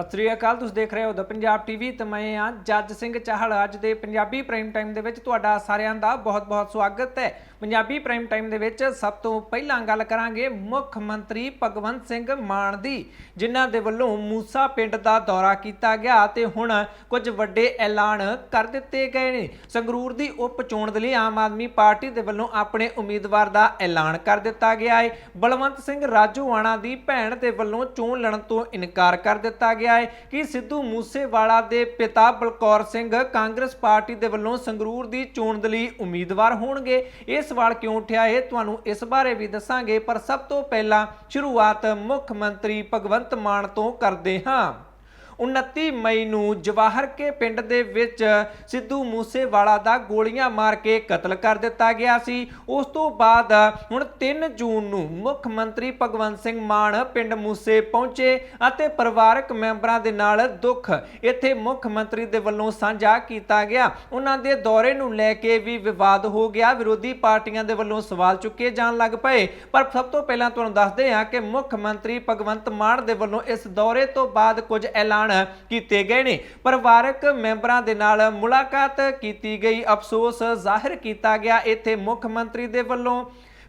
सत श्री अकाल। तुसीं देख रहे हो द पंजाब टीवी ते मैं हाँ जज सिंह चाहल। अज दे पंजाबी प्राइम टाइम दे विच तुहाडा सारिआं दा बहुत बहुत स्वागत है। पंजाबी प्राइम टाइम दे विच सब तो पहलां गल करांगे मुख मंत्री भगवंत सिंह मान दी, जिन्हां दे वल्लों मूसा पिंड दा दौरा कीता गया ते हुण कुछ वड्डे ऐलान कर दित्ते गए ने। संगरूर दी उप चोण दे लई आम आदमी पार्टी दे वल्लों अपने उम्मीदवार दा ऐलान कर दित्ता गया है। बलवंत सिंह राजोआणा दी भैण दे वल्लों चोण लड़न तो इनकार कर दित्ता गया है कि सिद्धू मूसेवाला दे पिता बलकौर सिंह कांग्रेस पार्टी दे वल्लों संगरूर दी चोण दे लई उम्मीदवार होणगे। इह सवाल क्यों उठिआ है तुहानूं इस बारे भी दसांगे, पर सब तो पहला शुरुआत मुख मंत्री भगवंत मान तो करदे हां। 29 मई ਨੂੰ ਜਵਾਹਰ ਕੇ ਪਿੰਡ ਦੇ ਵਿੱਚ ਸਿੱਧੂ ਮੂਸੇਵਾਲਾ ਦਾ ਗੋਲੀਆਂ ਮਾਰ ਕੇ ਕਤਲ ਕਰ ਦਿੱਤਾ ਗਿਆ ਸੀ। ਉਸ ਤੋਂ ਬਾਅਦ ਹੁਣ 3 ਜੂਨ ਨੂੰ ਮੁੱਖ ਮੰਤਰੀ ਭਗਵੰਤ ਸਿੰਘ ਮਾਨ ਪਿੰਡ ਮੂਸੇ ਪਹੁੰਚੇ ਅਤੇ ਪਰਿਵਾਰਕ ਮੈਂਬਰਾਂ ਦੇ ਨਾਲ ਦੁੱਖ ਇੱਥੇ ਮੁੱਖ ਮੰਤਰੀ ਦੇ ਵੱਲੋਂ ਸਾਂਝਾ ਕੀਤਾ ਗਿਆ। ਉਹਨਾਂ ਦੇ ਦੌਰੇ ਨੂੰ ਲੈ ਕੇ ਵੀ ਵਿਵਾਦ ਹੋ ਗਿਆ। ਵਿਰੋਧੀ ਪਾਰਟੀਆਂ ਦੇ ਵੱਲੋਂ ਸਵਾਲ ਚੁੱਕੇ ਜਾਣ ਲੱਗ ਪਏ, ਪਰ ਸਭ ਤੋਂ ਪਹਿਲਾਂ ਤੁਹਾਨੂੰ ਦੱਸਦੇ ਹਾਂ ਕਿ ਮੁੱਖ ਮੰਤਰੀ ਭਗਵੰਤ ਮਾਨ ਦੇ ਵੱਲੋਂ ਇਸ ਦੌਰੇ ਤੋਂ ਬਾਅਦ ਕੁਝ ਐਲਾਨ ਕੀਤੇ ਗਏ ਨੇ। ਪਰਿਵਾਰਕ ਮੈਂਬਰਾਂ ਦੇ ਨਾਲ ਮੁਲਾਕਾਤ ਕੀਤੀ ਗਈ, ਅਫਸੋਸ ਜ਼ਾਹਿਰ ਕੀਤਾ ਗਿਆ। ਇੱਥੇ ਮੁੱਖ ਮੰਤਰੀ ਦੇ ਵੱਲੋਂ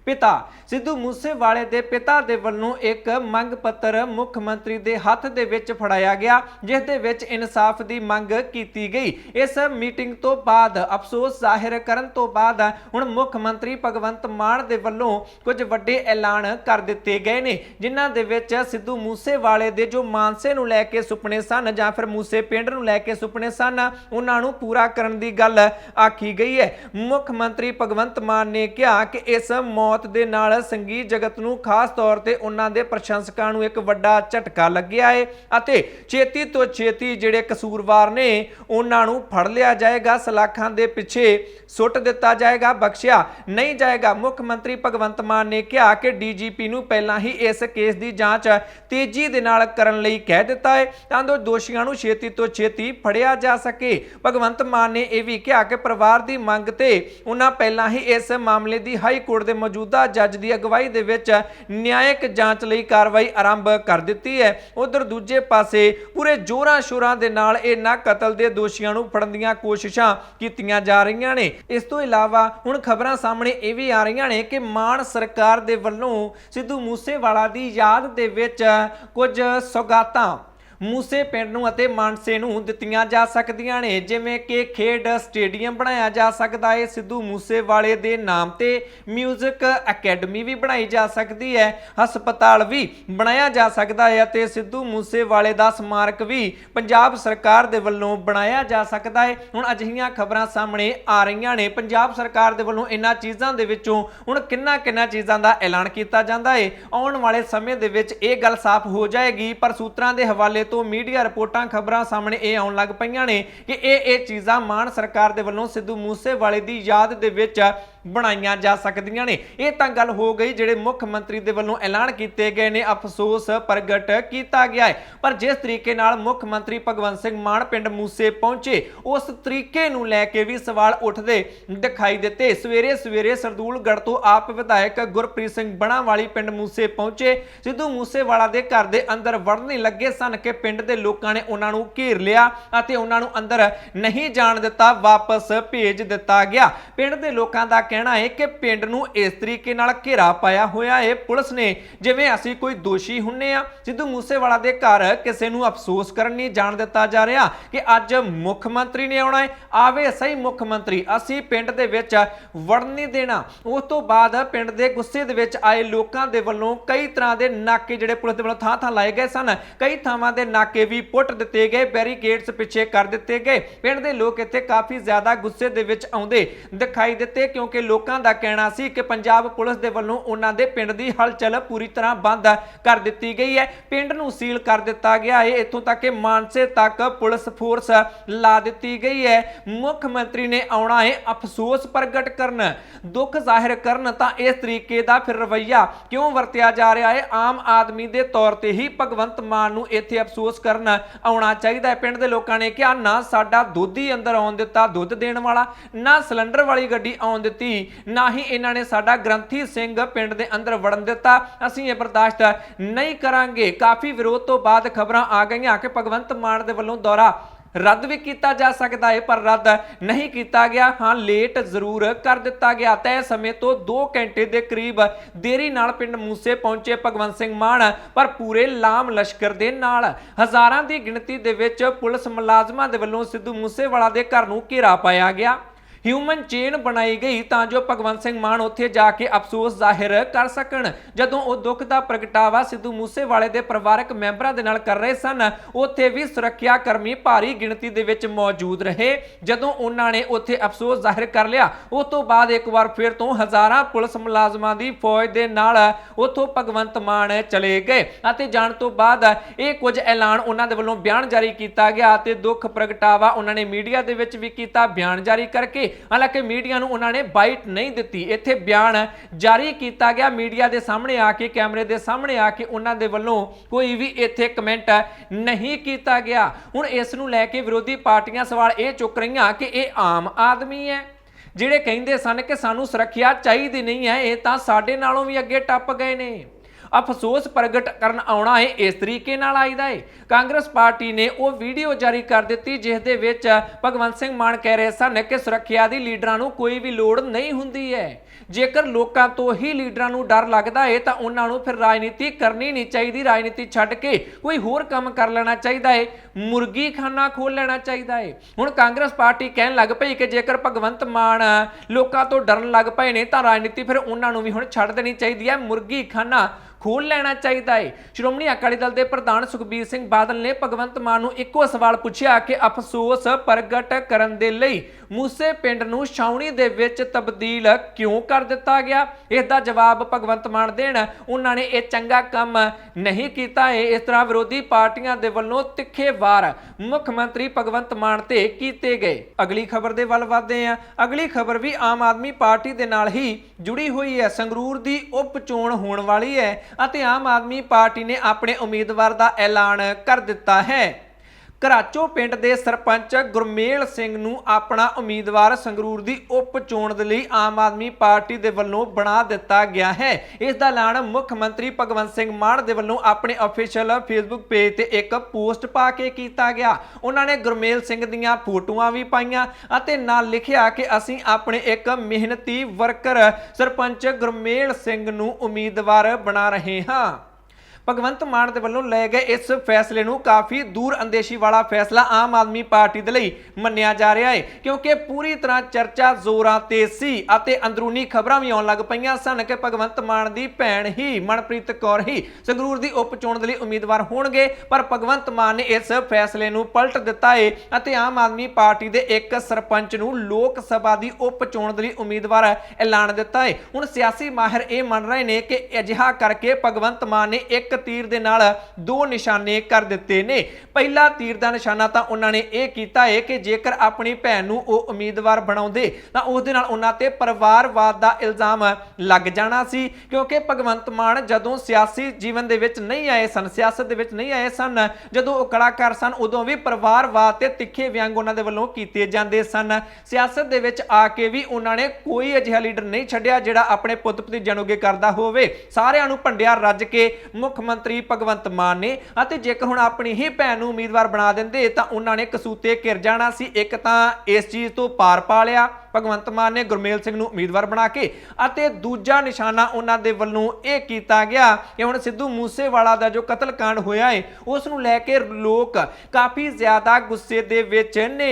पिता सिद्धू मूसेवाले दे पिता दे वल्लों एक मंग पत्र मुख मंत्री दे हथ दे विच फड़ाया गया, जिस दे विच इंसाफ दी मंग कीती गई। इस मीटिंग तो बाद अफसोस जाहिर करन तो बाद हुण मुख मंत्री भगवंत मान दे वल्लों कुछ वड्डे ऐलान कर दिते गए ने, जिन्हां दे विच सिद्धू मूसेवाले दे जो मानसे नूं लैके सुपने सन जां फिर मूसे पिंड नूं लैके सुपने सन, उन्हां नूं पूरा करन दी गल आखी गई है। मुख मंत्री भगवंत मान ने कहा कि इस मौत दे नाल संगीत जगत नूं खास तौर ते उन्हां दे प्रशंसकां नूं एक वड्डा झटका लग्गिआ है अते छेती तो छेती जिहड़े कसूरवार ने उन्हां नूं फड़ लिया जाएगा, सलाखां दे पिछे सुट दिता जाएगा, बख्शिया नहीं जाएगा। मुख मंत्री भगवंत मान ने कहा कि डीजीपी नूं पहलां ही इस केस दी जांच तेजी दे नाल करन लई कह दिता है तां जो दोषियां नूं छेती तो छेती फड़िया जा सके। भगवंत मान ने यह भी कहा कि परिवार दी मंग ते उन्हां पहलां ही इस मामले दी हाई कोर्ट दे मौजूदा जज की अगवाई दे विच न्यायिक जांच लई कार्रवाई आरंभ कर दित्ती है। उधर दूजे पासे पूरे जोरां शोरां दे नाल इन्हां कतल दे दोषियां नूं फड़न दीयां कोशिशां कीतीआं जा रहीआं ने। इस तो इलावा हुण खबरां सामने इह भी आ रहीआं ने कि मान सरकार दे वल्लों सिद्धू मूसेवाला दी याद दे विच कुछ सौगातां मूसे पिंड नूं अते मानसे नूं दित्तियां जा सकदियां ने, जिवें कि खेड स्टेडियम बनाया जा सकदा है, सिद्धू मूसेवाले दे नाम ते म्यूजिक अकैडमी भी बनाई जा सकदी है, हस्पताल भी बनाया जा सकदा है अते सिद्धू मूसेवाले दा स्मारक भी पंजाब सरकार दे वल्लों बनाया जा सकदा है। हुण अजिहियां खबरां सामने आ रहीआं ने। पंजाब सरकार दे वल्लों इन्हां चीज़ां दे विचों हुण किन्ना चीज़ां दा ऐलान कीता जांदा है, आउण वाले समय दे विच इह गल साफ हो जाएगी। पर सूत्रां दे हवाले तो मीडिया रिपोर्टां खबरां सामने ये आउण लग पईआं ने कि ये चीज़ां मान सरकार दे वल्लों सिद्धू मूसेवाले दी याद दे विच बनाईआं जा सकदियां ने। ये तां गल हो गई जिहड़े मुख मंत्री दे वल्लों ऐलान कीते गए ने, अफसोस प्रगट किया गया है। पर जिस तरीके नाल मुख मंत्री भगवंत सिंह मान पिंड मूसे पहुंचे उस तरीके नूं लैके भी सवाल उठदे दिखाई दिते। सवेरे सवेरे सरदूलगढ़ तो आप विधायक गुरप्रीत सिंह बनावाली पिंड मूसे पहुंचे, सिद्धू मूसेवाला दे घर दे अंदर वड़न लगे सन कि पिंड दे लोकां ने उन्हां नूं घेर लिया अते उन्हां नूं अंदर नहीं जाण दिता, वापस भेज दिता गया। पिंड दे लोकां दा कहना है कि पिंड नूं इस तरीके नाल घेरा पाया होया है पुलिस ने जिवें असीं कोई दोषी हुन्ने आ। सिद्धू मूसेवाला दे घर किसे नूं अफसोस करन नहीं जाण दिता जा रहा कि अज मुख मंत्री ने आउणा है, आवे सही मुख मंत्री, असीं पिंड दे विच वड़न नहीं देना। उस तो बाद पिंड दे गुस्से दे विच आए लोकां दे वल्लों कई तरह दे नाके जिहड़े पुलिस दे वल्लों थां लाए गए सन, कई थावां दे नाके भी पुट दिते गए, बैरीकेड्स पिछे कर दिते गए। पिंड दे लोक इत्थे काफ़ी ज़्यादा गुस्से दे विच आउंदे दिखाई दिते क्योंकि लोकां दा कहना सी कि पंजाब पुलिस दे वल्लों उन्हां दे पिंड दी हलचल पूरी तरह बंद कर दित्ती गई है, पिंड नूं सील कर दिता गया है, इत्थों तक कि मानसे तक पुलिस फोर्स ला दित्ती गई है। मुख मंत्री ने आउणा है अफसोस प्रगट करन, दुख जाहिर करन, तां इस तरीके दा फिर रवैया क्यों वरतिया जा रहा है? आम आदमी दे तौर ते ही भगवंत मान नूं इत्थे अफसोस करन आउणा चाहीदा है। पिंड दे लोकां ने कहा ना साडा दुध ही अंदर आउण दित्ता दुध देण वाला, ना सिलेंडर वाली गड्डी आउण दित्ती ਦਿੱਤੀ, ना ही इन्हां ने साडा ग्रंथी सिंह पिंड दे अंदर वड़न दिता। असीं ये बर्दाश्त नहीं करांगे। काफ़ी विरोध तो बाद खबरां आ गईयां कि भगवंत मान दे वल्लों दौरा रद्द भी किया जा सकता है, पर रद्द नहीं किया गया। हाँ, लेट जरूर कर दिता गया। तय समय तो 2 घंटे के करीब देरी नाल पिंड मूसे पहुंचे भगवंत सिंह मान, पर पूरे लाम लश्कर दे नाल हज़ारां दी गिणती दे विच पुलिस मुलाजमां दे वल्लों सिद्धू मूसेवाला दे घर नूं घेरा पाया गया। ह्यूमन चेन बनाई गई तां जो भगवंत सिंह मान उत्थे जाके अफसोस जाहिर कर सकण। जदों वो दुख दा प्रगटावा सिद्धू मूसेवाले दे परिवारक मैंबरां दे नाल कर रहे सन, उत्थे भी सुरक्षा कर्मी भारी गिणती दे विच मौजूद रहे। जदों उन्हां ने उत्थे अफसोस जाहिर कर लिया, उस तो बाद एक बार फिर तो हज़ारां पुलिस मुलाजमां दी फौज दे नाल उत्थों भगवंत मान चले गए अते जाण तो बाद ये कुछ ऐलान उन्हां दे वल्लों बयान जारी किया गया ते दुख प्रगटावा उन्हां ने मीडिया दे विच भी कीता बयान जारी करके। हालांकि मीडिया नूं उन्होंने बाइट नहीं दी। इत्थे बयान जारी किया गया मीडिया के सामने आके, कैमरे के सामने आके उन्होंने दे वल्लों कोई भी इत्थे कमेंट नहीं किया गया। हुण इस नूं लैके विरोधी पार्टियां सवाल ये चुक रही कि ये आम आदमी है जिहड़े कहिंदे सन कि सानूं सुरक्षा चाहीदी नहीं है, ये तां साडे नालों भी अगे टप गए ने। अफसोस प्रगट करन आउणा है इस तरीके नाल आईदा है। कांग्रेस पार्टी ने वो वीडियो जारी कर दी जिस दे विच भगवंत सिंह मान कह रहे सन कि सुरक्षा दी लीडरां नूं कोई भी लोड़ नहीं हुंदी है। जेकर लोकां तो ही लीडरां नूं डर लगदा है तां उन्हां नूं फिर राजनीति करनी नहीं चाहिए। राजनीति छड्ड के कोई होर काम कर लेना चाहिए है, मुर्गी खाना खोल लेना चाहिए है। हुण कांग्रेस पार्टी कहण लग पई कि जेकर भगवंत मान लोकां तो डरन लग पए ने तां राजनीति फिर उन्हां नूं भी हुण छड्ड देनी चाहिए है, मुर्गी खाना खोल लेना चाहिए है। श्रोमणी अकाली दल के प्रधान सुखबीर सिंह बादल ने भगवंत मान नूं इक्को सवाल पूछा कि अफसोस प्रगट करन दे लई मूसे पिंड नूं छावणी दे विच तब्दील क्यों कर दिता गया। इसका जवाब भगवंत मान देण उन्हां ने यह चंगा काम नहीं किया है। इस तरह विरोधी पार्टियां दे वल्लों तिखे वार मुख्यमंत्री भगवंत मान ते कीते गए। अगली खबर दे वल वधदे हां। अगली खबर भी आम आदमी पार्टी दे नाल ही जुड़ी हुई है। संगरूर दी उप चोण होण वाली है ਅਤੇ आम आदमी पार्टी ने अपने उम्मीदवार का ऐलान कर दिता है। घराचो पिंड के सरपंच गुरमेल सिंह नूं अपना उम्मीदवार संगरूर की उप चोण दे लई आम आदमी पार्टी के वल्लों बना दिता गया है। इसका ऐलान मुख्यमंत्री भगवंत सिंह मान दे वल्लों अपने ऑफिशियल फेसबुक पेज ते एक पोस्ट पा के किया गया। उन्होंने गुरमेल सिंह दीयां फोटोआं भी पाईआं अते नाल लिखिया कि असीं अपने एक मेहनती वर्कर सरपंच गुरमेल सिंह नूं उम्मीदवार बना रहे हां। भगवंत मान दे वल्लों लए गए इस फैसले नूं काफ़ी दूर अंदेशी वाला फैसला आम आदमी पार्टी दे लई मन्निया जा रहा है, क्योंकि पूरी तरह चर्चा जोरां ते सी अते अंदरूनी खबरां भी आउण लग पईआं सन कि भगवंत मान दी भैण ही मनप्रीत कौर ही संगरूर दी उप चोण दे लई उम्मीदवार होणगे। पर भगवंत मान ने इस फैसले नूं पलट दिता है अते आम आदमी पार्टी दे एक सरपंच नूं लोक सभा दी उप चोण दे लई उम्मीदवार ऐलान दिता है। हुण सियासी माहिर ये मन रहे ने कि अजिहा करके भगवंत मान ने एक तीर दे नाल 2 निशाने कर दिते ने। पहला तीर दा निशाना तां उन्हां ने यह कीता है कि जेकर अपनी भैन नूं ओह उम्मीदवार बनाउंदे तां उस दे नाल उन्हां ते परिवारवाद दा इल्जाम लग जाना सी, क्योंकि भगवंत मान जदों सियासी जीवन दे विच नहीं आए सन, सियासत दे विच नहीं आए सन, जदों ओह कलाकार सन, उदों भी परिवारवाद ते तिखे व्यंग उन्हां दे वल्लों कीते जांदे सन। सियासत दे विच आके भी उन्हां ने कोई अजिहा लीडर नहीं छड्डिया जिहड़ा अपने पुੱਤ ਭਤੀਜਿਆਂ ਨੂੰ ਅੱਗੇ करदा होवे। सारिਆਂ ਨੂੰ ਭੰਡਿਆ ਰੱਜ के मुख्यमंत्री भगवंत मान ने अते जेकर हुण अपनी ही भैन नूं उम्मीदवार बना दिंदे तां उन्हां ने कसूते घिर जाना सी। एक तां इस चीज़ तो पार पा लिया भगवंत मान ने गुरमेल सिंह नूं उम्मीदवार बना के, अते दूजा निशाना उन्हां दे वल्लों यह कीता गया कि हुण सिद्धू मूसेवाला दा जो कतलकांड होया है उस नूं लैके लोग काफ़ी ज़्यादा गुस्से दे विच ने।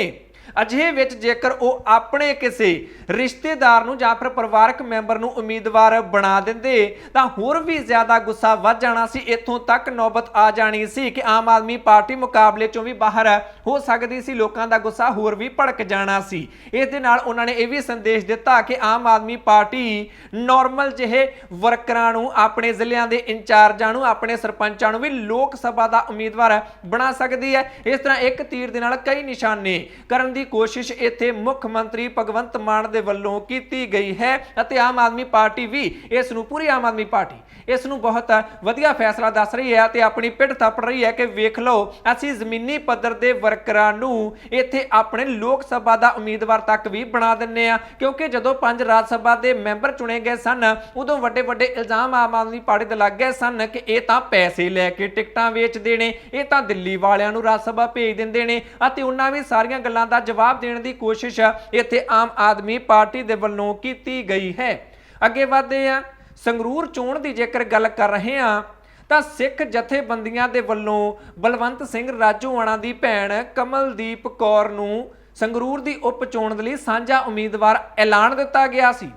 अजिहे विच जेकर वो अपने किसी रिश्तेदार नूं जां फिर परिवारक मैंबर नूं उम्मीदवार बना दिंदे तां होर भी ज़्यादा गुस्सा वध जाना सी। इत्थों तक नौबत आ जानी सी कि आम आदमी पार्टी मुकाबले चों भी बाहर हो सकदी सी, लोकां दा गुस्सा होर भी भड़क जाना सी। इस दे नाल उन्हां ने यह भी संदेश दिता कि आम आदमी पार्टी नॉर्मल जिहे वर्करां नूं, अपने जिलिਆਂ ਦੇ इंचार्जां नूं, अपने सरपंचां नूं भी लोक सभा दा उम्मीदवार बना सकदी है। इस तरह एक तीर दे नाल कई निशाने करन ਦੀ ਕੋਸ਼ਿਸ਼ ਇੱਥੇ ਮੁੱਖ ਮੰਤਰੀ ਭਗਵੰਤ ਮਾਨ ਦੇ ਵੱਲੋਂ ਕੀਤੀ ਗਈ ਹੈ ਅਤੇ ਆਮ ਆਦਮੀ ਪਾਰਟੀ ਵੀ ਇਸ ਨੂੰ ਪੂਰੀ ਆਮ ਆਦਮੀ ਪਾਰਟੀ ਇਸ ਨੂੰ ਬਹੁਤ ਵਧੀਆ ਫੈਸਲਾ ਦੱਸ ਰਹੀ ਹੈ ਤੇ ਆਪਣੀ ਪਿੱਠ ਥਾਪੜ ਰਹੀ ਹੈ ਕਿ ਵੇਖ ਲਓ ਅਸੀਂ ਜ਼ਮੀਨੀ ਪੱਧਰ ਦੇ ਵਰਕਰਾਂ ਨੂੰ ਇੱਥੇ ਆਪਣੇ ਲੋਕ ਸਭਾ ਦਾ ਉਮੀਦਵਾਰ ਤੱਕ ਵੀ ਬਣਾ ਦਿੰਨੇ ਆ ਕਿਉਂਕਿ ਜਦੋਂ 5 ਰਾਜ ਸਭਾ ਦੇ ਮੈਂਬਰ ਚੁਣੇ ਗਏ ਸਨ ਉਦੋਂ ਵੱਡੇ ਵੱਡੇ ਇਲਜ਼ਾਮ ਆਮ ਆਦਮੀ ਪਾਰਟੀ ਤੇ ਲੱਗ ਗਏ ਸਨ ਕਿ ਇਹ ਤਾਂ ਪੈਸੇ ਲੈ ਕੇ ਟਿਕਟਾਂ ਵੇਚਦੇ ਨੇ, ਇਹ ਤਾਂ ਦਿੱਲੀ ਵਾਲਿਆਂ ਨੂੰ ਰਾਜ ਸਭਾ ਭੇਜ ਦਿੰਦੇ ਨੇ ਅਤੇ ਉਹਨਾਂ ਵੀ ਸਾਰੀਆਂ ਗੱਲਾਂ ਦਾ ਜਵਾਬ ਦੇਣ ਦੀ ਕੋਸ਼ਿਸ਼ ਇੱਥੇ ਆਮ ਆਦਮੀ ਪਾਰਟੀ ਦੇ ਵੱਲੋਂ ਕੀਤੀ ਗਈ ਹੈ। ਅੱਗੇ ਵਧਦੇ ਆ ਸੰਗਰੂਰ ਚੋਣ ਦੀ ਜੇਕਰ ਗੱਲ ਕਰ ਰਹੇ ਹਾਂ ਤਾਂ ਸਿੱਖ ਜਥੇਬੰਦੀਆਂ ਦੇ ਵੱਲੋਂ ਬਲਵੰਤ ਸਿੰਘ ਰਾਜੋਆਣਾ ਦੀ ਭੈਣ ਕਮਲਦੀਪ ਕੌਰ ਨੂੰ ਸੰਗਰੂਰ ਦੀ ਉਪ ਚੋਣ ਦੇ ਲਈ ਸਾਂਝਾ ਉਮੀਦਵਾਰ ਐਲਾਨ ਦਿੱਤਾ ਗਿਆ ਸੀ।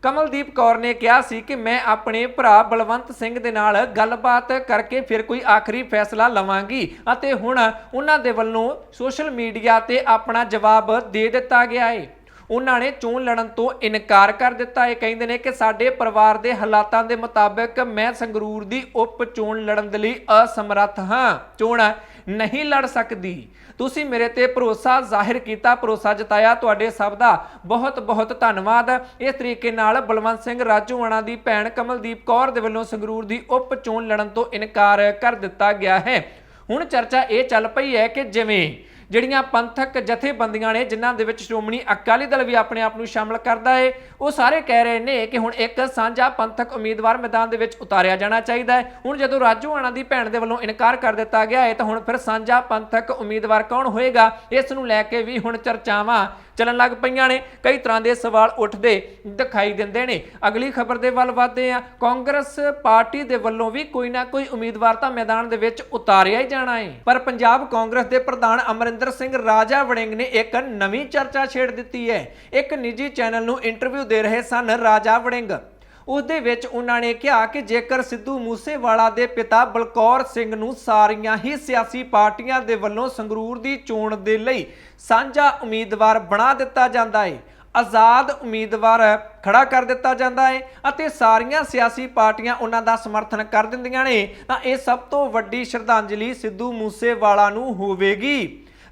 ਕਮਲਦੀਪ ਕੌਰ ਨੇ ਕਿਹਾ ਸੀ ਕਿ ਮੈਂ ਆਪਣੇ ਭਰਾ ਬਲਵੰਤ ਸਿੰਘ ਦੇ ਨਾਲ ਗੱਲਬਾਤ ਕਰਕੇ ਫਿਰ ਕੋਈ ਆਖਰੀ ਫੈਸਲਾ ਲਵਾਂਗੀ ਅਤੇ ਹੁਣ ਉਹਨਾਂ ਦੇ ਵੱਲੋਂ ਸੋਸ਼ਲ ਮੀਡੀਆ ਤੇ ਆਪਣਾ ਜਵਾਬ ਦੇ ਦਿੱਤਾ ਗਿਆ ਹੈ। ਉਹਨਾਂ ਨੇ ਚੋਣ ਲੜਨ ਤੋਂ ਇਨਕਾਰ ਕਰ ਦਿੱਤਾ ਹੈ। ਕਹਿੰਦੇ ਨੇ ਕਿ ਸਾਡੇ ਪਰਿਵਾਰ ਦੇ ਹਾਲਾਤਾਂ ਦੇ ਮੁਤਾਬਕ ਮੈਂ ਸੰਗਰੂਰ ਦੀ ਉਪ ਚੋਣ ਲੜਨ ਦੇ ਲਈ ਅਸਮਰੱਥ ਹਾਂ, ਚੋਣ ਨਹੀਂ ਲੜ ਸਕਦੀ। ਤੁਸੀਂ ਮੇਰੇ ਤੇ ਭਰੋਸਾ ਜ਼ਾਹਿਰ ਕੀਤਾ, ਭਰੋਸਾ ਜਤਾਇਆ, ਤੁਹਾਡੇ ਸਭ ਦਾ ਬਹੁਤ ਬਹੁਤ ਧੰਨਵਾਦ। ਇਸ ਤਰੀਕੇ ਨਾਲ ਬਲਵੰਤ ਸਿੰਘ ਰਾਜੋਆਣਾ ਦੀ ਭੈਣ ਕਮਲਦੀਪ ਕੌਰ ਦੇ ਵੱਲੋਂ ਸੰਗਰੂਰ ਦੀ ਉਪ ਚੋਣ ਲੜਨ ਤੋਂ ਇਨਕਾਰ ਕਰ ਦਿੱਤਾ ਗਿਆ ਹੈ। ਹੁਣ ਚਰਚਾ ਇਹ ਚੱਲ ਪਈ ਹੈ ਕਿ ਜਿਵੇਂ ਜਿਹੜੀਆਂ ਪੰਥਕ ਜਥੇਬੰਦੀਆਂ ਨੇ ਜਿਨ੍ਹਾਂ ਦੇ ਵਿੱਚ ਸ਼੍ਰੋਮਣੀ ਅਕਾਲੀ ਦਲ ਵੀ ਆਪਣੇ ਆਪ ਨੂੰ ਸ਼ਾਮਲ ਕਰਦਾ ਹੈ, ਉਹ ਸਾਰੇ ਕਹਿ ਰਹੇ ਨੇ ਕਿ ਹੁਣ ਇੱਕ ਸਾਂਝਾ ਪੰਥਕ ਉਮੀਦਵਾਰ ਮੈਦਾਨ ਦੇ ਵਿੱਚ ਉਤਾਰਿਆ ਜਾਣਾ ਚਾਹੀਦਾ ਹੈ। ਹੁਣ ਜਦੋਂ ਰਾਜੋਆਣਾ ਦੀ ਭੈਣ ਦੇ ਵੱਲੋਂ ਇਨਕਾਰ ਕਰ ਦਿੱਤਾ ਗਿਆ ਹੈ ਤਾਂ ਹੁਣ ਫਿਰ ਸਾਂਝਾ ਪੰਥਕ ਉਮੀਦਵਾਰ ਕੌਣ ਹੋਏਗਾ, ਇਸ ਨੂੰ ਲੈ ਕੇ ਵੀ ਹੁਣ ਚਰਚਾਵਾਂ ਚੱਲਣ ਲੱਗ ਪਈਆਂ ਨੇ। ਕਈ ਤਰ੍ਹਾਂ ਦੇ ਸਵਾਲ ਉੱਠਦੇ ਦਿਖਾਈ ਦਿੰਦੇ ਨੇ। ਅਗਲੀ ਖਬਰ ਦੇ ਵੱਲ ਵਧਦੇ ਆ। ਕਾਂਗਰਸ ਪਾਰਟੀ ਦੇ ਵੱਲੋਂ ਵੀ ਕੋਈ ਨਾ ਕੋਈ ਉਮੀਦਵਾਰ ਤਾਂ ਮੈਦਾਨ ਦੇ ਵਿੱਚ ਉਤਾਰਿਆ ਹੀ ਜਾਣਾ ਹੈ, ਪਰ ਪੰਜਾਬ ਕਾਂਗਰਸ ਦੇ ਪ੍ਰਧਾਨ ਅਮਰਿੰਦਰ ਸਿੰਘ ਰਾਜਾ ਵੜਿੰਗ ਨੇ ਇੱਕ ਨਵੀਂ ਚਰਚਾ ਛੇੜ ਦਿੱਤੀ ਹੈ। ਇੱਕ ਨਿੱਜੀ ਚੈਨਲ ਨੂੰ ਇੰਟਰਵਿਊ ਦੇ ਰਹੇ ਸਨ ਰਾਜਾ ਵੜਿੰਗ। उसदे विच उन्होंने कहा कि जेकर सिद्धू मूसेवाला दे पिता बलकौर सिंह नूं सारियां ही सियासी पार्टियां दे वल्लों संगरूर दी चोण दे लई सांझा उम्मीदवार बना दिता जांदा है, आज़ाद उम्मीदवार खड़ा कर दिता जाता है और सारियां सियासी पार्टियां उन्हां दा समर्थन कर दिंदियां ने, तां इह सब तो वड्डी श्रद्धांजलि सिद्धू मूसेवाला नूं होवेगी।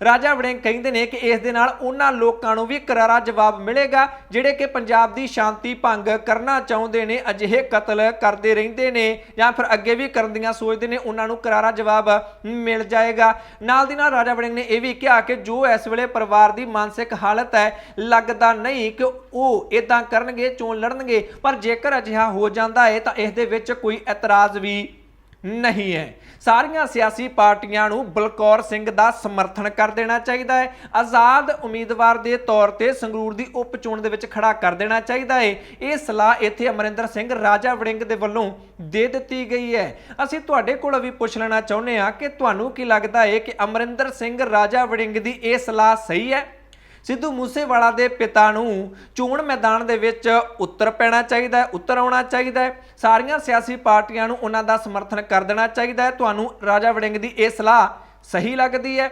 राजा वड़िंग कहते हैं कि इस दे नाल उन्हां लोकां नूं भी करारा जवाब मिलेगा जिहड़े कि पंजाब दी शांति भंग करना चाहुंदे ने, अजिहे कतल करते रहिंदे ने जां फिर अगे भी करन दियां सोचदे ने, उन्हां नूं करारा जवाब मिल जाएगा। नाल दी नाल राजा वड़िंग ने यह भी कहा कि जो इस वेले परिवार की मानसिक हालत है, लगता नहीं कि वो इदां करनगे, चोण लड़नगे, पर जेकर अजिहा हो जाता है तो इस दे विच कोई एतराज़ भी नहीं है। सारियां सियासी पार्टियां नूं बलकौर सिंह दा समर्थन कर देना चाहिए है, आज़ाद उम्मीदवार के तौर पर संगरूर की उप चोण दे विच खड़ा कर देना चाहिए है। ये सलाह इत्थे अमरिंदर सिंह राजा वड़िंग दे वल्लों दे दित्ती गई है। असीं तुहाडे कोल भी पुछ लेना चाहुंदे हां कि तुहानूं की लगदा है कि अमरिंदर सिंह राजा वड़िंग दी ये सलाह सही है? सिद्धू मूसेवाला दे पिता नूं चोण मैदान दे विच उतर पैना चाहिए है, उतर आउणा चाहिए है, सारियां सियासी पार्टियां नूं उन्हां दा समर्थन कर देना चाहिए है। तुहानूं राजा वड़िंग दी इह सलाह सही लगदी है?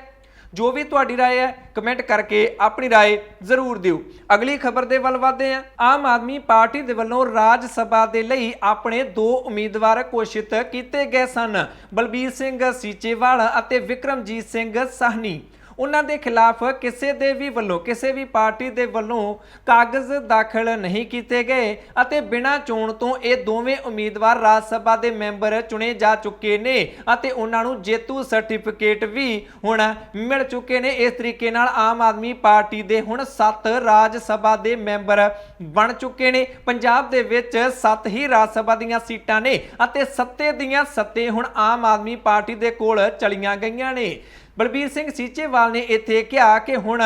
जो भी तुहाडी राय है कमेंट करके अपनी राय जरूर दिओ। अगली खबर दे वल वधदे हां। आम आदमी पार्टी दे वल्लों राज सभा दे लई अपने 2 उम्मीदवार घोषित कीते गए सन, बलबीर सिंह सीचेवाल अते विक्रमजीत सिंह साहनी। उन्हां दे खिलाफ किसी दे भी वल्लों किसी भी पार्टी दे वल्लों कागज़ दाखिल नहीं किए गए अते बिना चोण तो ये दोवें उम्मीदवार राज सभा के मैंबर चुने जा चुके ने अते उन्हां नूं जेतू सर्टिफिकेट भी हुण मिल चुके ने। इस तरीके नाल आम आदमी पार्टी दे हुण 7 राज सभा के मैंबर बन चुके ने। पंजाब दे विच 7 ही राज सभा दीयां सीटां ने अते 7 दीयां 7 हुण आम आदमी पार्टी दे कोल चलियां गईयां ने। बलबीर सिंह सीचेवाल ने इत्थे कहा कि हुण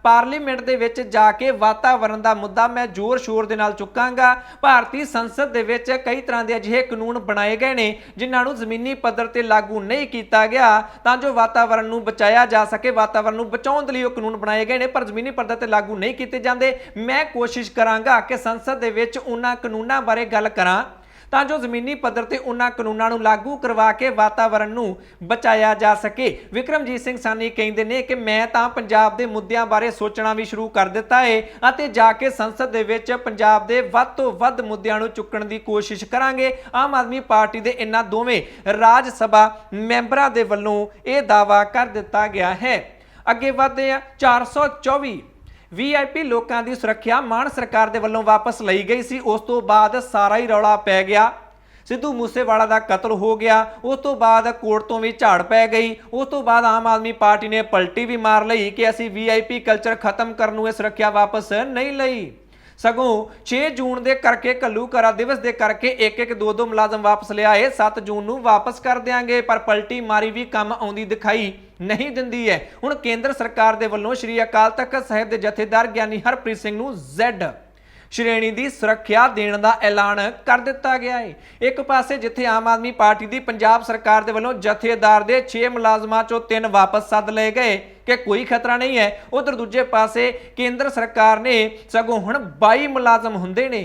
पार्लीमेंट दे विच जाके वातावरण का मुद्दा मैं जोर शोर दे नाल चुकांगा। भारतीय संसद दे विच कई तरह के अजिहे कानून बनाए गए ने जिन्हां नूं ज़मीनी पद्धर ते लागू नहीं किया गया तां जो वातावरण नूं बचाया जा सके, वातावरण नूं बचाउण दे लई ओह कानून बनाए गए ने पर ज़मीनी पद्धर ते लागू नहीं किए जांदे। मैं कोशिश करांगा कि संसद दे विच उन्हां कानूनां बारे गल करां तां जो ज़मीनी पद्धर ते उन्हां कानूनां नूं लागू करवा के वातावरण नूं बचाया जा सके। विक्रमजीत सिंह सानी कहते हैं कि मैं तां पंजाब दे मुद्दों बारे सोचना भी शुरू कर दिता है अते जाके संसद दे विच पंजाब दे वध तों वध मुद्दों नूं चुकण दी कोशिश करांगे। आम आदमी पार्टी दे इन्हां दोवें राज सभा मैंबरां दे वल्लों यह दावा कर दिता गया है। ਅੱਗੇ ਵਧਦੇ ਆ 424 VIP ਲੋਕਾਂ ਦੀ ਸੁਰੱਖਿਆ ਮਾਨ ਸਰਕਾਰ ਦੇ ਵੱਲੋਂ ਵਾਪਸ ਲਈ ਗਈ ਸੀ। ਉਸ ਤੋਂ ਬਾਅਦ ਸਾਰਾ ਹੀ ਰੌਲਾ ਪੈ ਗਿਆ। ਸਿੱਧੂ ਮੂਸੇਵਾਲਾ ਦਾ ਕਤਲ ਹੋ ਗਿਆ। ਉਸ ਤੋਂ ਬਾਅਦ ਕੋਰਟ ਤੋਂ ਵੀ ਝਾੜ ਪੈ ਗਈ। ਉਸ ਤੋਂ ਬਾਅਦ ਆਮ ਆਦਮੀ ਪਾਰਟੀ ਨੇ ਪਲਟੀ ਵੀ ਮਾਰ ਲਈ ਕਿ ਅਸੀਂ VIP ਕਲਚਰ ਖਤਮ ਕਰਨ ਨੂੰ ਇਹ ਸੁਰੱਖਿਆ ਵਾਪਸ ਨਹੀਂ ਲਈ। ਸਗੋਂ 6 ਜੂਨ ਦੇ ਕਰਕੇ ਘੱਲੂਘਾਰਾ ਦਿਵਸ ਦੇ ਕਰਕੇ ਇੱਕ ਦੋ ਮੁਲਾਜ਼ਮ ਵਾਪਸ ਲਿਆਏ। 7 ਜੂਨ ਨੂੰ ਵਾਪਸ ਕਰ ਦਿਆਂਗੇ, ਪਰ ਪਲਟੀ ਮਾਰੀ ਵੀ ਕੰਮ ਆਉਂਦੀ ਦਿਖਾਈ ਨਹੀਂ ਦਿੰਦੀ ਹੈ। ਹੁਣ ਕੇਂਦਰ ਸਰਕਾਰ ਦੇ ਵੱਲੋਂ ਸ਼੍ਰੀ ਅਕਾਲ ਤਖਤ ਸਾਹਿਬ ਦੇ ਜਥੇਦਾਰ ਗਿਆਨੀ ਹਰਪ੍ਰੀਤ ਸਿੰਘ ਨੂੰ Z ਸ਼੍ਰੇਣੀ ਦੀ ਸੁਰੱਖਿਆ ਦੇਣ ਦਾ ਐਲਾਨ ਕਰ ਦਿੱਤਾ ਗਿਆ ਹੈ। ਇੱਕ ਪਾਸੇ ਜਿੱਥੇ ਆਮ ਆਦਮੀ ਪਾਰਟੀ ਦੀ ਪੰਜਾਬ ਸਰਕਾਰ ਦੇ ਵੱਲੋਂ ਜਥੇਦਾਰ ਦੇ 6 ਮੁਲਾਜ਼ਮਾਂ ਚੋਂ 3 ਵਾਪਸ ਸੱਦ ਲਏ ਗਏ ਕਿ ਕੋਈ ਖਤਰਾ ਨਹੀਂ ਹੈ, ਉਧਰ ਦੂਜੇ ਪਾਸੇ ਕੇਂਦਰ ਸਰਕਾਰ ਨੇ ਸਗੋਂ ਹੁਣ 22 ਮੁਲਾਜ਼ਮ ਹੁੰਦੇ ਨੇ।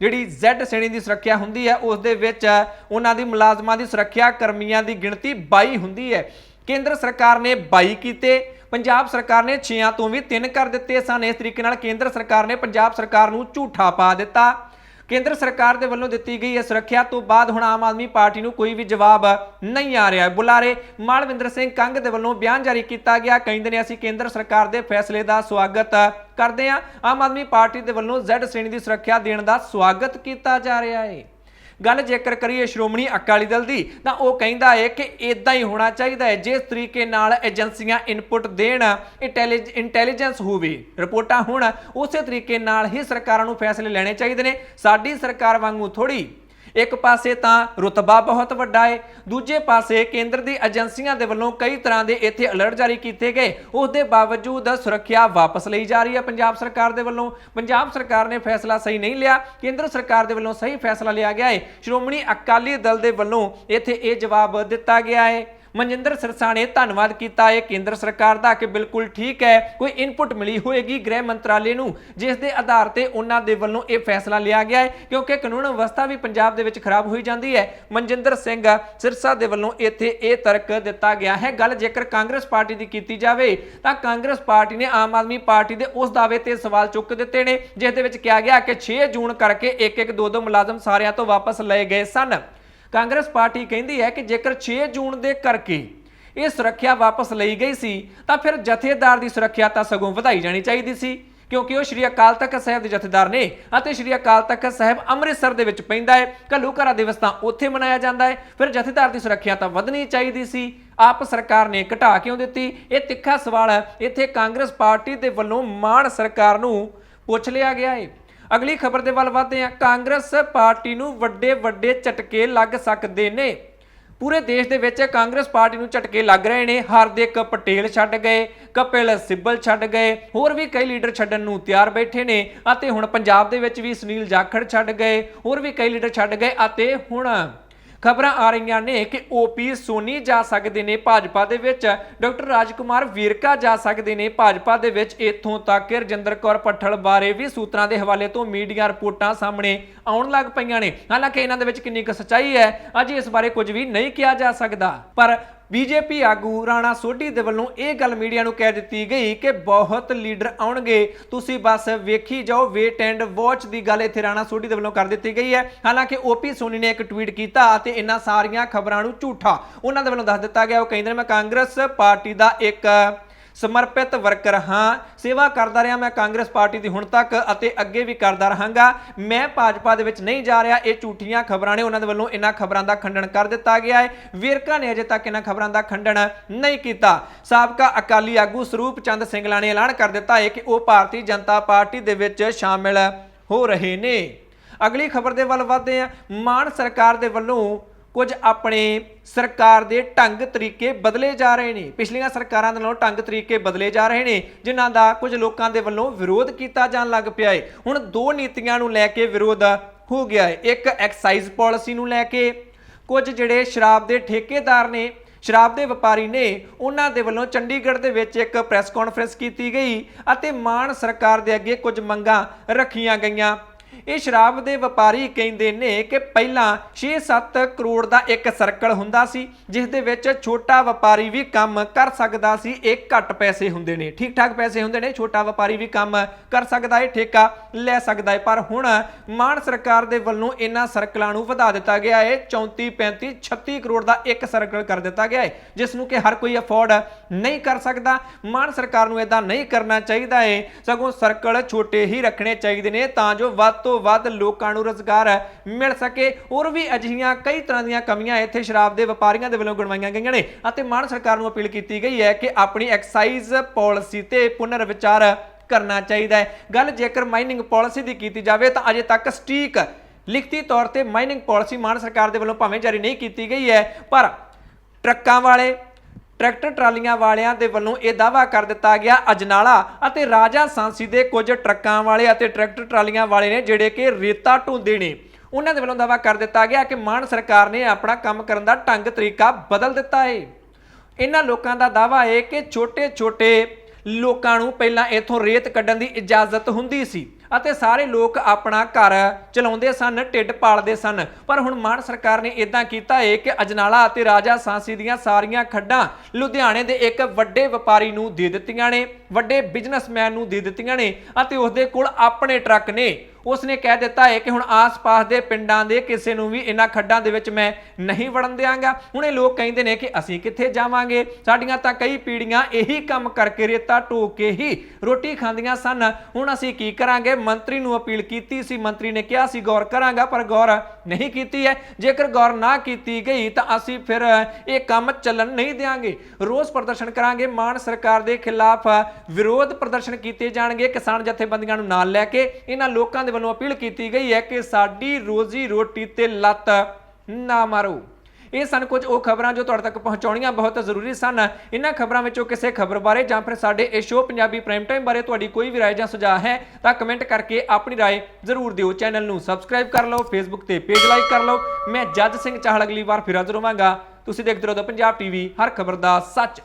ਜਿਹੜੀ Z ਸ਼੍ਰੇਣੀ ਦੀ ਸੁਰੱਖਿਆ ਹੁੰਦੀ ਹੈ ਉਸ ਦੇ ਵਿੱਚ ਉਹਨਾਂ ਦੀ ਮੁਲਾਜ਼ਮਾਂ ਦੀ ਸੁਰੱਖਿਆ ਕਰਮੀਆਂ ਦੀ ਗਿਣਤੀ 22 ਹੁੰਦੀ ਹੈ। ਕੇਂਦਰ ਸਰਕਾਰ ਨੇ 22 ਕੀਤੇ, ਪੰਜਾਬ ਸਰਕਾਰ ਨੇ 6 ਤੋਂ ਵੀ 3 ਕਰ ਦਿੱਤੇ ਸਨ। ਇਸ ਤਰੀਕੇ ਨਾਲ ਕੇਂਦਰ ਸਰਕਾਰ ਨੇ ਪੰਜਾਬ ਸਰਕਾਰ ਨੂੰ ਝੂਠਾ ਪਾ ਦਿੱਤਾ। ਕੇਂਦਰ ਸਰਕਾਰ ਦੇ ਵੱਲੋਂ ਦਿੱਤੀ ਗਈ ਇਸ ਸੁਰੱਖਿਆ ਤੋਂ ਬਾਅਦ ਹੁਣ ਆਮ ਆਦਮੀ ਪਾਰਟੀ ਨੂੰ ਕੋਈ ਵੀ ਜਵਾਬ ਨਹੀਂ ਆ ਰਿਹਾ। ਬੁਲਾਰੇ ਮਾਲਵਿੰਦਰ ਸਿੰਘ ਕੰਗ ਦੇ ਵੱਲੋਂ ਬਿਆਨ ਜਾਰੀ ਕੀਤਾ ਗਿਆ। ਕਹਿੰਦੇ ਨੇ ਅਸੀਂ ਕੇਂਦਰ ਸਰਕਾਰ ਦੇ ਫੈਸਲੇ ਦਾ ਸਵਾਗਤ ਕਰਦੇ ਹਾਂ। ਆਮ ਆਦਮੀ ਪਾਰਟੀ ਦੇ ਵੱਲੋਂ Z ਸ਼੍ਰੇਣੀ ਦੀ ਸੁਰੱਖਿਆ ਦੇਣ ਦਾ ਸਵਾਗਤ ਕੀਤਾ ਜਾ ਰਿਹਾ ਹੈ। ਗੱਲ ਜੇਕਰ ਕਰੀਏ ਸ਼੍ਰੋਮਣੀ ਅਕਾਲੀ ਦਲ ਦੀ ਤਾਂ ਉਹ ਕਹਿੰਦਾ ਹੈ ਕਿ ਇਦਾਂ ਹੀ ਹੋਣਾ ਚਾਹੀਦਾ ਹੈ। ਜਿਸ ਤਰੀਕੇ ਨਾਲ ਏਜੰਸੀਆਂ ਇਨਪੁਟ ਦੇਣ, ਇੰਟੈਲੀਜੈਂਸ ਹੋਵੇ, ਰਿਪੋਰਟਾਂ ਹੋਣ, ਉਸੇ ਤਰੀਕੇ ਨਾਲ ਹੀ ਸਰਕਾਰਾਂ ਨੂੰ ਫੈਸਲੇ ਲੈਣੇ ਚਾਹੀਦੇ ਨੇ। ਸਾਡੀ ਸਰਕਾਰ ਵਾਂਗੂ ਥੋੜੀ ਇੱਕ ਪਾਸੇ ਤਾਂ ਰੁਤਬਾ ਬਹੁਤ ਵੱਡਾ ਹੈ, ਦੂਜੇ ਪਾਸੇ ਕੇਂਦਰ ਦੀ ਏਜੰਸੀਆਂ ਦੇ ਵੱਲੋਂ ਕਈ ਤਰ੍ਹਾਂ ਦੇ ਇੱਥੇ ਅਲਰਟ ਜਾਰੀ ਕੀਤੇ ਗਏ। ਉਸ ਦੇ ਬਾਵਜੂਦ ਸੁਰੱਖਿਆ ਵਾਪਸ ਲਈ ਜਾ ਰਹੀ ਹੈ ਪੰਜਾਬ ਸਰਕਾਰ ਦੇ ਵੱਲੋਂ। ਪੰਜਾਬ ਸਰਕਾਰ ਨੇ ਫੈਸਲਾ ਸਹੀ ਨਹੀਂ ਲਿਆ, ਕੇਂਦਰ ਸਰਕਾਰ ਦੇ ਵੱਲੋਂ ਸਹੀ ਫੈਸਲਾ ਲਿਆ ਗਿਆ ਹੈ। ਸ਼੍ਰੋਮਣੀ ਅਕਾਲੀ ਦਲ ਦੇ ਵੱਲੋਂ ਇੱਥੇ ਇਹ ਜਵਾਬ ਦਿੱਤਾ ਗਿਆ ਹੈ। ਮਨਜਿੰਦਰ ਸਿਰਸਾ ਨੇ ਧੰਨਵਾਦ ਕੀਤਾ ਹੈ ਕੇਂਦਰ ਸਰਕਾਰ ਦਾ ਕਿ ਬਿਲਕੁਲ ਠੀਕ ਹੈ, ਕੋਈ ਇਨਪੁਟ ਮਿਲੀ ਹੋਏਗੀ ਗ੍ਰਹਿ ਮੰਤਰਾਲੇ ਨੂੰ ਜਿਸ ਦੇ ਆਧਾਰ ਤੇ ਉਹਨਾਂ ਦੇ ਵੱਲੋਂ ਇਹ ਫੈਸਲਾ ਲਿਆ ਗਿਆ ਹੈ, ਕਿਉਂਕਿ ਕਾਨੂੰਨ ਵਿਵਸਥਾ ਵੀ ਪੰਜਾਬ ਦੇ ਵਿੱਚ ਖਰਾਬ ਹੋਈ ਜਾਂਦੀ ਹੈ। ਮਨਜਿੰਦਰ ਸਿੰਘ ਸਿਰਸਾ ਦੇ ਵੱਲੋਂ ਇੱਥੇ ਇਹ ਤਰਕ ਦਿੱਤਾ ਗਿਆ ਹੈ। ਗੱਲ ਜੇਕਰ ਕਾਂਗਰਸ ਪਾਰਟੀ ਦੀ ਕੀਤੀ ਜਾਵੇ ਤਾਂ ਕਾਂਗਰਸ ਪਾਰਟੀ ਨੇ ਆਮ ਆਦਮੀ ਪਾਰਟੀ ਦੇ ਉਸ ਦਾਅਵੇ ਤੇ ਸਵਾਲ ਚੁੱਕ ਦਿੱਤੇ ਨੇ ਜਿਸ ਦੇ ਵਿੱਚ ਕਿਹਾ ਗਿਆ ਕਿ 6 ਜੂਨ ਕਰਕੇ ਇੱਕ ਦੋ ਮੁਲਾਜ਼ਮ ਸਾਰਿਆਂ ਤੋਂ ਵਾਪਸ ਲਏ ਗਏ ਸਨ। ਕਾਂਗਰਸ ਪਾਰਟੀ ਕਹਿੰਦੀ ਹੈ ਕਿ ਜੇਕਰ 6 ਜੂਨ ਦੇ ਕਰਕੇ ਇਹ ਸੁਰੱਖਿਆ ਵਾਪਸ ਲਈ ਗਈ ਸੀ ਤਾਂ ਫਿਰ ਜਥੇਦਾਰ ਦੀ ਸੁਰੱਖਿਆ ਤਾਂ ਸਗੋਂ ਵਧਾਈ ਜਾਣੀ ਚਾਹੀਦੀ ਸੀ, ਕਿਉਂਕਿ ਉਹ ਸ਼੍ਰੀ ਅਕਾਲ ਤਖਤ ਸਾਹਿਬ ਦੇ ਜਥੇਦਾਰ ਨੇ ਅਤੇ ਸ਼੍ਰੀ ਅਕਾਲ ਤਖਤ ਸਾਹਿਬ ਅੰਮ੍ਰਿਤਸਰ ਦੇ ਵਿੱਚ ਪੈਂਦਾ ਹੈ। ਘੱਲੂਘਾਰਾ ਦਿਵਸ ਤਾਂ ਉੱਥੇ ਮਨਾਇਆ ਜਾਂਦਾ ਹੈ, ਫਿਰ ਜਥੇਦਾਰ ਦੀ ਸੁਰੱਖਿਆ ਤਾਂ ਵਧਣੀ ਚਾਹੀਦੀ ਸੀ। ਆਪ ਸਰਕਾਰ ਨੇ ਘਟਾ ਕਿਉਂ ਦਿੱਤੀ? ਇਹ ਤਿੱਖਾ ਸਵਾਲ ਇੱਥੇ ਕਾਂਗਰਸ ਪਾਰਟੀ ਦੇ ਵੱਲੋਂ ਮਾਨ ਸਰਕਾਰ ਨੂੰ ਪੁੱਛ ਲਿਆ ਗਿਆ ਹੈ। ਅਗਲੀ ਖਬਰ ਦੇ ਵੱਲ ਵਧਦੇ ਹਾਂ। ਕਾਂਗਰਸ ਪਾਰਟੀ ਨੂੰ ਵੱਡੇ ਝਟਕੇ ਲੱਗ ਸਕਦੇ ਨੇ। ਪੂਰੇ ਦੇਸ਼ ਦੇ ਵਿੱਚ ਕਾਂਗਰਸ ਪਾਰਟੀ ਨੂੰ ਝਟਕੇ ਲੱਗ ਰਹੇ ਨੇ। ਹਾਰਦਿਕ ਪਟੇਲ ਛੱਡ ਗਏ, ਕਪਿਲ ਸਿੱਬਲ ਛੱਡ ਗਏ, ਹੋਰ ਵੀ ਕਈ ਲੀਡਰ ਛੱਡਣ ਨੂੰ ਤਿਆਰ ਬੈਠੇ ਨੇ ਅਤੇ ਹੁਣ ਪੰਜਾਬ ਦੇ ਵਿੱਚ ਵੀ ਸੁਨੀਲ ਜਾਖੜ ਛੱਡ ਗਏ, ਹੋਰ ਵੀ ਕਈ ਲੀਡਰ ਛੱਡ ਗਏ ਅਤੇ ਹੁਣ ਖਬਰਾਂ ਆ ਰਹੀਆਂ ਨੇ ਕਿ OP ਸੋਨੀ ਜਾ ਸਕਦੇ ਨੇ ਭਾਜਪਾ ਦੇ ਵਿੱਚ, ਡਾਕਟਰ ਰਾਜਕੁਮਾਰ ਵੇਰਕਾ ਜਾ ਸਕਦੇ ਨੇ ਭਾਜਪਾ ਦੇ ਵਿੱਚ। ਇੱਥੋਂ ਤੱਕ ਰਜਿੰਦਰ ਕੌਰ ਪੱਠਲ ਬਾਰੇ ਵੀ ਸੂਤਰਾਂ ਦੇ ਹਵਾਲੇ ਤੋਂ ਮੀਡੀਆ ਰਿਪੋਰਟਾਂ ਸਾਹਮਣੇ ਆਉਣ ਲੱਗ ਪਈਆਂ ਨੇ। ਹਾਲਾਂਕਿ ਇਹਨਾਂ ਦੇ ਵਿੱਚ ਕਿੰਨੀ ਕੁ ਸੱਚਾਈ ਹੈ ਅਜੇ ਇਸ ਬਾਰੇ ਕੁਝ ਵੀ ਨਹੀਂ ਕਿਹਾ ਜਾ ਸਕਦਾ, ਪਰ BJP ਆਗੂ ਰਾਣਾ ਸੋਢੀ ਦੇ ਵੱਲੋਂ ਇਹ ਗੱਲ ਮੀਡੀਆ ਨੂੰ ਕਹਿ ਦਿੱਤੀ ਗਈ ਕਿ ਬਹੁਤ ਲੀਡਰ ਆਉਣਗੇ, ਤੁਸੀਂ ਬਸ ਵੇਖੀ ਜਾਓ, ਵੇਟ ਐਂਡ ਵਾਚ ਦੀ ਗੱਲ ਇੱਥੇ ਰਾਣਾ ਸੋਢੀ ਦੇ ਵੱਲੋਂ ਕਰ ਦਿੱਤੀ ਗਈ ਹੈ। ਹਾਲਾਂਕਿ OP ਸੋਨੀ ਨੇ ਇੱਕ ਟਵੀਟ ਕੀਤਾ ਅਤੇ ਇਹਨਾਂ ਸਾਰੀਆਂ ਖਬਰਾਂ ਨੂੰ ਝੂਠਾ ਉਹਨਾਂ ਦੇ ਵੱਲੋਂ ਦੱਸ ਦਿੱਤਾ ਗਿਆ। ਉਹ ਕਹਿੰਦੇ ਨੇ ਮੈਂ ਕਾਂਗਰਸ ਪਾਰਟੀ ਦਾ ਇੱਕ ਸਮਰਪਿਤ ਵਰਕਰ ਹਾਂ, ਸੇਵਾ ਕਰਦਾ ਰਿਹਾ ਮੈਂ ਕਾਂਗਰਸ ਪਾਰਟੀ ਦੀ ਹੁਣ ਤੱਕ ਅਤੇ ਅੱਗੇ ਵੀ ਕਰਦਾ ਰਹਾਂਗਾ। ਮੈਂ ਭਾਜਪਾ ਦੇ ਵਿੱਚ ਨਹੀਂ ਜਾ ਰਿਹਾ। ਇਹ ਝੂਠੀਆਂ ਖਬਰਾਂ ਨੇ। ਉਹਨਾਂ ਦੇ ਵੱਲੋਂ ਇਹਨਾਂ ਖਬਰਾਂ ਦਾ ਖੰਡਨ ਕਰ ਦਿੱਤਾ ਗਿਆ ਹੈ। ਵੇਰਕਾ ਨੇ ਅਜੇ ਤੱਕ ਇਹਨਾਂ ਖਬਰਾਂ ਦਾ ਖੰਡਨ ਨਹੀਂ ਕੀਤਾ। ਸਾਬਕਾ ਅਕਾਲੀ ਆਗੂ ਸਰੂਪ ਚੰਦ ਸਿੰਗਲਾ ਨੇ ਐਲਾਨ ਕਰ ਦਿੱਤਾ ਹੈ ਕਿ ਉਹ ਭਾਰਤੀ ਜਨਤਾ ਪਾਰਟੀ ਦੇ ਵਿੱਚ ਸ਼ਾਮਿਲ ਹੋ ਰਹੇ ਨੇ। ਅਗਲੀ ਖਬਰ ਦੇ ਵੱਲ ਵਧਦੇ ਹਾਂ। ਮਾਨ ਸਰਕਾਰ ਦੇ ਵੱਲੋਂ ਕੁਝ ਆਪਣੇ ਸਰਕਾਰ ਦੇ ਢੰਗ ਤਰੀਕੇ ਬਦਲੇ ਜਾ ਰਹੇ ਨੇ। ਪਿਛਲੀਆਂ ਸਰਕਾਰਾਂ ਦੇ ਨਾਲੋਂ ਢੰਗ ਤਰੀਕੇ ਬਦਲੇ ਜਾ ਰਹੇ ਨੇ ਜਿਨ੍ਹਾਂ ਦਾ ਕੁਝ ਲੋਕਾਂ ਦੇ ਵੱਲੋਂ ਵਿਰੋਧ ਕੀਤਾ ਜਾਣ ਲੱਗ ਪਿਆ ਹੈ। ਹੁਣ 2 ਨੀਤੀਆਂ ਨੂੰ ਲੈ ਕੇ ਵਿਰੋਧ ਹੋ ਗਿਆ ਹੈ। ਇੱਕ ਐਕਸਾਈਜ਼ ਪਾਲਿਸੀ ਨੂੰ ਲੈ ਕੇ, ਕੁਝ ਜਿਹੜੇ ਸ਼ਰਾਬ ਦੇ ਠੇਕੇਦਾਰ ਨੇ, ਸ਼ਰਾਬ ਦੇ ਵਪਾਰੀ ਨੇ, ਉਹਨਾਂ ਦੇ ਵੱਲੋਂ ਚੰਡੀਗੜ੍ਹ ਦੇ ਵਿੱਚ ਇੱਕ ਪ੍ਰੈਸ ਕਾਨਫਰੰਸ ਕੀਤੀ ਗਈ ਅਤੇ ਮਾਨ ਸਰਕਾਰ ਦੇ ਅੱਗੇ ਕੁਝ ਮੰਗਾਂ ਰੱਖੀਆਂ ਗਈਆਂ। ਇਹ ਸ਼ਰਾਬ ਦੇ ਵਪਾਰੀ ਕਹਿੰਦੇ ਨੇ ਕਿ ਪਹਿਲਾਂ 6-7 ਕਰੋੜ ਦਾ ਇੱਕ ਸਰਕਲ ਹੁੰਦਾ ਸੀ, ਜਿਸ ਦੇ ਵਿੱਚ ਛੋਟਾ ਵਪਾਰੀ ਵੀ ਕੰਮ ਕਰ ਸਕਦਾ ਸੀ। ਇਹ ਘੱਟ ਪੈਸੇ ਹੁੰਦੇ ਨੇ, ਠੀਕ ਠਾਕ ਪੈਸੇ ਹੁੰਦੇ ਨੇ, ਛੋਟਾ ਵਪਾਰੀ ਵੀ ਕੰਮ ਕਰ ਸਕਦਾ ਹੈ, ਠੇਕਾ ਲੈ ਸਕਦਾ ਹੈ। ਪਰ ਹੁਣ ਮਾਨ ਸਰਕਾਰ ਦੇ ਵੱਲੋਂ ਇਹਨਾਂ ਸਰਕਲਾਂ ਨੂੰ ਵਧਾ ਦਿੱਤਾ ਗਿਆ ਹੈ, 34, 35, 36 ਕਰੋੜ ਦਾ ਇੱਕ ਸਰਕਲ ਕਰ ਦਿੱਤਾ ਗਿਆ ਹੈ, ਜਿਸ ਨੂੰ ਕਿ ਹਰ ਕੋਈ ਅਫੋਰਡ ਨਹੀਂ ਕਰ ਸਕਦਾ। ਮਾਨ ਸਰਕਾਰ ਨੂੰ ਇਦਾਂ ਨਹੀਂ ਕਰਨਾ ਚਾਹੀਦਾ ਹੈ, ਸਗੋਂ ਸਰਕਲ ਛੋਟੇ ਹੀ ਰੱਖਣੇ ਚਾਹੀਦੇ ਨੇ ਤਾਂ ਜੋ ਵੱਧ ਤੋਂ ਵੱਧ ਲੋਕਾਂ ਨੂੰ ਰੁਜ਼ਗਾਰ ਮਿਲ ਸਕੇ। ਹੋਰ ਵੀ ਅਜਿਹੀਆਂ ਕਈ ਤਰ੍ਹਾਂ ਦੀਆਂ ਕਮੀਆਂ ਇੱਥੇ ਸ਼ਰਾਬ ਦੇ ਵਪਾਰੀਆਂ ਦੇ ਵੱਲੋਂ ਗਿਣਵਾਈਆਂ ਗਈਆਂ ਨੇ ਅਤੇ ਮਾਨ ਸਰਕਾਰ ਨੂੰ ਅਪੀਲ ਕੀਤੀ ਗਈ ਹੈ ਕਿ ਆਪਣੀ ਐਕਸਾਈਜ਼ ਪਾਲਿਸੀ ਤੇ ਪੁਨਰ ਵਿਚਾਰ ਕਰਨਾ ਚਾਹੀਦਾ ਹੈ। ਗੱਲ ਜੇਕਰ ਮਾਈਨਿੰਗ ਪਾਲਿਸੀ ਦੀ ਕੀਤੀ ਜਾਵੇ ਤਾਂ ਅਜੇ ਤੱਕ ਸਟੀਕ ਲਿਖਤੀ ਤੌਰ ਤੇ ਮਾਈਨਿੰਗ ਪਾਲਿਸੀ ਮਾਨ ਸਰਕਾਰ ਦੇ ਵੱਲੋਂ ਭਾਵੇਂ ਜਾਰੀ ਨਹੀਂ ਕੀਤੀ ਗਈ ਹੈ, ਪਰ ਟਰੱਕਾਂ ਵਾਲੇ ਟਰੈਕਟਰ ਟਰਾਲੀਆਂ ਵਾਲਿਆਂ ਦੇ ਵੱਲੋਂ ਇਹ ਦਾਅਵਾ ਕਰ ਦਿੱਤਾ ਗਿਆ। ਅਜਨਾਲਾ ਅਤੇ ਰਾਜਾ ਸਾਂਸੀ ਦੇ ਕੁਝ ਟਰੱਕਾਂ ਵਾਲੇ ਅਤੇ ਟਰੈਕਟਰ ਟਰਾਲੀਆਂ ਵਾਲੇ ਨੇ ਜਿਹੜੇ ਕਿ ਰੇਤਾ ਢੋਂਦੇ ਨੇ, ਉਹਨਾਂ ਦੇ ਵੱਲੋਂ ਦਾਅਵਾ ਕਰ ਦਿੱਤਾ ਗਿਆ ਕਿ ਮਾਨ ਸਰਕਾਰ ਨੇ ਆਪਣਾ ਕੰਮ ਕਰਨ ਦਾ ਢੰਗ ਤਰੀਕਾ ਬਦਲ ਦਿੱਤਾ ਹੈ। ਇਹਨਾਂ ਲੋਕਾਂ ਦਾ ਦਾਅਵਾ ਹੈ ਕਿ ਛੋਟੇ-ਛੋਟੇ ਲੋਕਾਂ ਨੂੰ ਪਹਿਲਾਂ ਇੱਥੋਂ ਰੇਤ ਕੱਢਣ ਦੀ ਇਜਾਜ਼ਤ ਹੁੰਦੀ ਸੀ ਅਤੇ ਸਾਰੇ ਲੋਕ ਆਪਣਾ ਘਰ ਚਲਾਉਂਦੇ ਸਨ, ਢਿੱਡ ਪਾਲਦੇ ਸਨ। ਪਰ ਹੁਣ ਮਾਨ ਸਰਕਾਰ ਨੇ ਇਦਾਂ ਕੀਤਾ ਹੈ ਕਿ ਅਜਨਾਲਾ ਅਤੇ ਰਾਜਾ ਸਾਂਸੀ ਦੀਆਂ ਸਾਰੀਆਂ ਖੱਡਾਂ ਲੁਧਿਆਣੇ ਦੇ ਇੱਕ ਵੱਡੇ ਵਪਾਰੀ ਨੂੰ ਦੇ ਦਿੱਤੀਆਂ ਨੇ, ਵੱਡੇ ਬਿਜ਼ਨਸਮੈਨ ਨੂੰ ਦੇ ਦਿੱਤੀਆਂ ਨੇ ਅਤੇ ਉਸਦੇ ਕੋਲ ਆਪਣੇ ਟਰੱਕ ਨੇ। ਉਸਨੇ ਕਹਿ ਦਿੱਤਾ ਹੈ ਕਿ ਹੁਣ ਆਸ-ਪਾਸ ਦੇ ਪਿੰਡਾਂ ਦੇ ਕਿਸੇ ਨੂੰ ਵੀ ਇਹਨਾਂ ਖੱਡਾਂ ਦੇ ਵਿੱਚ ਮੈਂ ਨਹੀਂ ਵੜਨ ਦਿਆਂਗਾ। ਹੁਣ ਇਹ ਲੋਕ ਕਹਿੰਦੇ ਨੇ ਕਿ ਅਸੀਂ ਕਿੱਥੇ ਜਾਵਾਂਗੇ, ਸਾਡੀਆਂ ਤਾਂ ਕਈ ਪੀੜ੍ਹੀਆਂ ਇਹੀ ਕੰਮ ਕਰਕੇ ਰੇਤਾ ਢੋ ਕੇ ਹੀ ਰੋਟੀ ਖਾਂਦੀਆਂ ਸਨ, ਹੁਣ ਅਸੀਂ ਕੀ ਕਰਾਂਗੇ। ਮੰਤਰੀ ਨੂੰ ਅਪੀਲ ਕੀਤੀ ਸੀ, ਮੰਤਰੀ ਨੇ ਕਿਹਾ ਸੀ ਗੌਰ ਕਰਾਂਗਾ, ਪਰ ਗੌਰ ਨਹੀਂ ਕੀਤੀ ਹੈ। ਜੇਕਰ ਗੌਰ ਨਾ ਕੀਤੀ ਗਈ ਤਾਂ ਅਸੀਂ ਫਿਰ ਇਹ ਕੰਮ ਚੱਲਣ ਨਹੀਂ ਦਿਆਂਗੇ, ਰੋਸ ਪ੍ਰਦਰਸ਼ਨ ਕਰਾਂਗੇ। ਮਾਨ ਸਰਕਾਰ ਦੇ ਖਿਲਾਫ ਵਿਰੋਧ ਪ੍ਰਦਰਸ਼ਨ ਕੀਤੇ ਜਾਣਗੇ। ਕਿਸਾਨ ਜਥੇਬੰਦੀਆਂ ਨੂੰ ਨਾਲ ਲੈ ਕੇ ਇਹਨਾਂ ਲੋਕਾਂ ਦੇ ਵੱਲੋਂ ਅਪੀਲ ਕੀਤੀ ਗਈ ਹੈ ਕਿ ਸਾਡੀ ਰੋਜ਼ੀ ਰੋਟੀ ਤੇ ਲੱਤ ਨਾ ਮਾਰੋ। ਇਹ ਸਨ ਕੁਝ ਉਹ ਖਬਰਾਂ ਜੋ ਤੁਹਾਡੇ ਤੱਕ ਪਹੁੰਚਾਉਣੀਆਂ ਬਹੁਤ ਜ਼ਰੂਰੀ ਸਨ। ਇਹਨਾਂ ਖਬਰਾਂ ਵਿੱਚੋਂ ਕਿਸੇ ਖਬਰ ਬਾਰੇ ਜਾਂ ਫਿਰ ਸਾਡੇ ਇਸ ਸ਼ੋਅ ਪੰਜਾਬੀ ਪ੍ਰਾਈਮ ਟਾਈਮ ਬਾਰੇ ਤੁਹਾਡੀ ਕੋਈ ਵੀ ਰਾਏ ਜਾਂ ਸੁਝਾਅ ਹੈ ਤਾਂ ਕਮੈਂਟ ਕਰਕੇ ਆਪਣੀ ਰਾਏ ਜ਼ਰੂਰ ਦਿਓ। ਚੈਨਲ ਨੂੰ ਸਬਸਕ੍ਰਾਈਬ ਕਰ ਲਓ, ਫੇਸਬੁੱਕ ਤੇ ਪੇਜ ਲਾਈਕ ਕਰ ਲਓ। ਮੈਂ ਜੱਜ ਸਿੰਘ ਚਾਹਲ ਅਗਲੀ ਵਾਰ ਫਿਰ ਹਾਜ਼ਰ ਹੋਵਾਂਗਾ। ਤੁਸੀਂ ਦੇਖਦੇ ਰਹੋ ਪੰਜਾਬ ਟੀਵੀ, ਹਰ ਖਬਰ ਦਾ ਸੱਚ।